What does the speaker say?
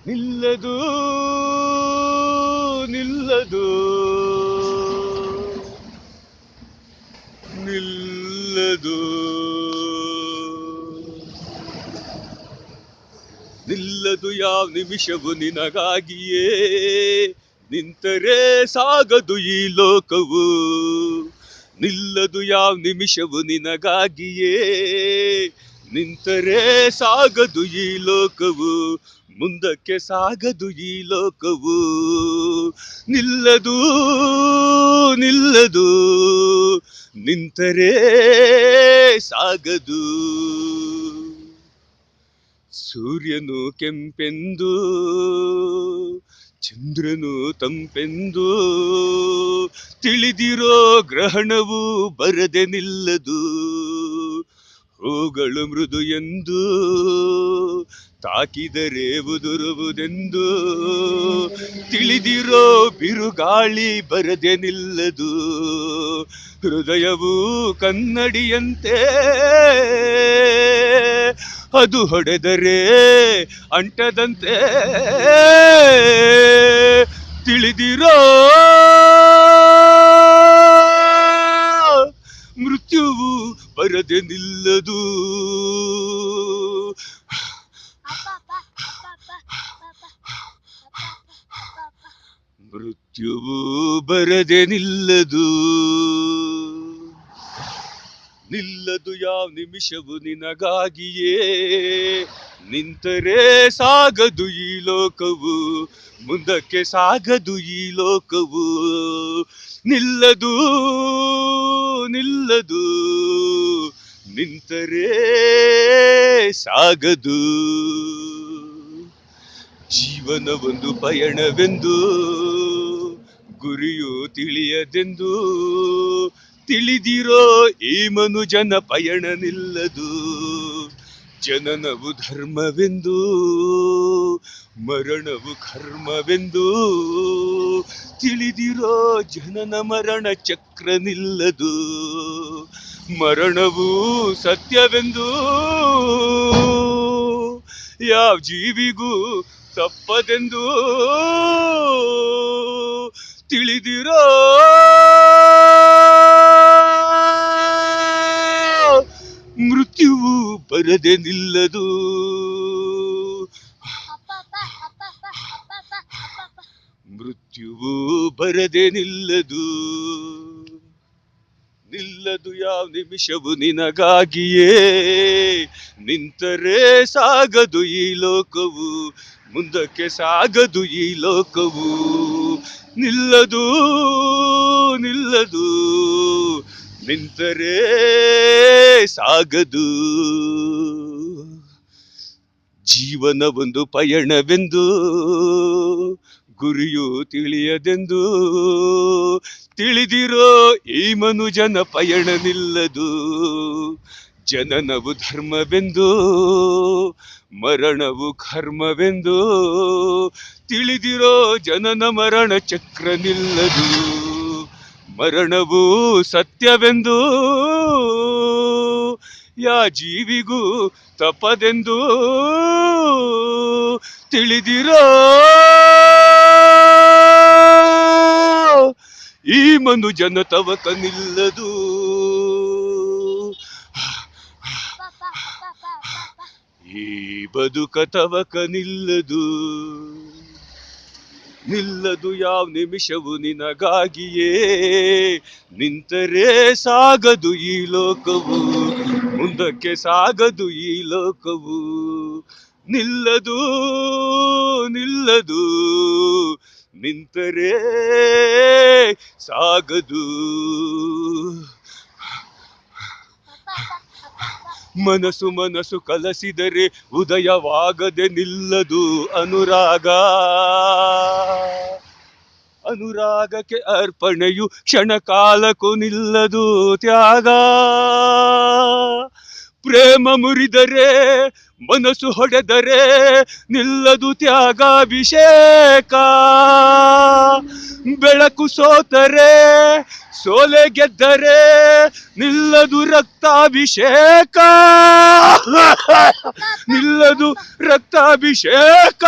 ನಿಲ್ಲದು ನಿಲ್ಲದು ನಿಲ್ಲದು ನಿಲ್ಲದು ಯಾವ ನಿಮಿಷವು ನಿನಗಾಗಿಯೇ ನಿಂತರೆ ಸಾಗದು ಈ ಲೋಕವು ನಿಲ್ಲದು ಯಾವ ನಿಮಿಷವು ನಿನಗಾಗಿಯೇ ನಿಂತರೆ ಸಾಗದು ಈ ಲೋಕವು ಮುಂದಕ್ಕೆ ಸಾಗದು ಈ ಲೋಕವು ನಿಲ್ಲದು ನಿಲ್ಲದು ನಿಂತರೆ ಸಾಗದು ಸೂರ್ಯನು ಕೆಂಪೆಂದು ಚಂದ್ರನು ತಂಪೆಂದು ತಿಳಿದಿರೋ ಗ್ರಹಣವು ಬರದೆ ನಿಲ್ಲದು ಹೂಗಳು ಮೃದು ಎಂದು ತಾಕಿದರೆ ಉದುರುವುದೆಂದು ತಿಳಿದಿರೋ ಬಿರುಗಾಳಿ ಬರದೆ ನಿಲ್ಲದು ಹೃದಯವು ಕನ್ನಡಿಯಂತೆ ಅದು ಹೊಡೆದರೆ ಅಂಟದಂತೆ ತಿಳಿದಿರೋ ಮೃತ್ಯುವು ಬರದೆ ನಿಲ್ಲದು ಮೃತ್ಯುವು ಬರದೆ ನಿಲ್ಲದು ನಿಲ್ಲದು ಯಾವ ನಿಮಿಷವು ನಿನಗಾಗಿಯೇ ನಿಂತರೆ ಸಾಗದು ಈ ಲೋಕವು ಮುಂದಕ್ಕೆ ಸಾಗದು ಈ ಲೋಕವು ನಿಲ್ಲದು ನಿಲ್ಲದು ನಿಂತರೆ ಸಾಗದು ಜೀವನ ಒಂದು ಪಯಣವೆಂದು ಗುರಿಯು ತಿಳಿಯದೆಂದು ತಿಳಿದಿರೋ ಈ ಮನುಜನ ಪಯಣ ನಿಲ್ಲದು ಜನನವು ಧರ್ಮವೆಂದು ಮರಣವು ಕರ್ಮವೆಂದು ತಿಳಿದಿರೋ ಜನನ ಮರಣ ಚಕ್ರ ನಿಲ್ಲದು ಮರಣವು ಸತ್ಯವೆಂದು ಯಾವ ಜೀವಿಗೂ ತಪ್ಪದೆಂದು ತಿಳಿದಿರೋ ಮೃತ್ಯುವು ಬರದೆ ನಿಲ್ಲದು ಮೃತ್ಯುವು ಬರದೆ ನಿಲ್ಲದು ನಿಲ್ಲದು ಯಾವ ನಿಮಿಷವು ನಿನಗಾಗಿಯೇ ನಿಂತರೆ ಸಾಗದು ಈ ಲೋಕವು ಮುಂದಕ್ಕೆ ಸಾಗದು ಈ ಲೋಕವು ನಿಲ್ಲದು ನಿಲ್ಲದು ನಿಂತರೆ ಸಾಗದು ಜೀವನ ಒಂದು ಪಯಣವೆಂದು ಗುರಿಯು ತಿಳಿಯದೆಂದು ತಿಳಿದಿರೋ ಈ ಮನುಜನ ಪಯಣ ನಿಲ್ಲದು ಜನನವು ಧರ್ಮವೆಂದು ಮರಣವು ಕರ್ಮವೆಂದು ತಿಳಿದಿರೋ ಜನನ ಮರಣ ಚಕ್ರ ನಿಲ್ಲದು ಮರಣವು ಸತ್ಯವೆಂದು ಯಾ ಜೀವಿಗೂ ತಪ್ಪದೆಂದು ತಿಳಿದಿರೋ ಈ ಮನುಜನ ತವಕ ನಿಲ್ಲದು ಈ ಬದುಕ ತವಕ ನಿಲ್ಲದು ನಿಲ್ಲದು ಯಾವ ನಿಮಿಷವು ನಿನಗಾಗಿಯೇ ನಿಂತರೆ ಸಾಗದು ಈ ಲೋಕವು ಮುಂದಕ್ಕೆ ಸಾಗದು ಈ ಲೋಕವು ನಿಲ್ಲದು ನಿಲ್ಲದು ನಿಂತರೆ ಸಾಗದು ಮನಸ್ಸು ಮನಸ್ಸು ಕಲಸಿದರೆ ಉದಯವಾಗದೆ ನಿಲ್ಲದು ಅನುರಾಗ ಅನುರಾಗಕ್ಕೆ ಅರ್ಪಣೆಯು ಕ್ಷಣಕಾಲಕ್ಕೂ ನಿಲ್ಲದು ತ್ಯಾಗ ಪ್ರೇಮ ಮುರಿದರೆ ಮನಸ್ಸು ಹೊಡೆದರೆ ನಿಲ್ಲದು ತ್ಯಾಗಾಭಿಷೇಕ ಬೆಳಕು ಸೋತರೆ ಸೋಲೆ ಗೆದ್ದರೆ ನಿಲ್ಲದು ರಕ್ತಾಭಿಷೇಕ ನಿಲ್ಲದು ರಕ್ತಾಭಿಷೇಕ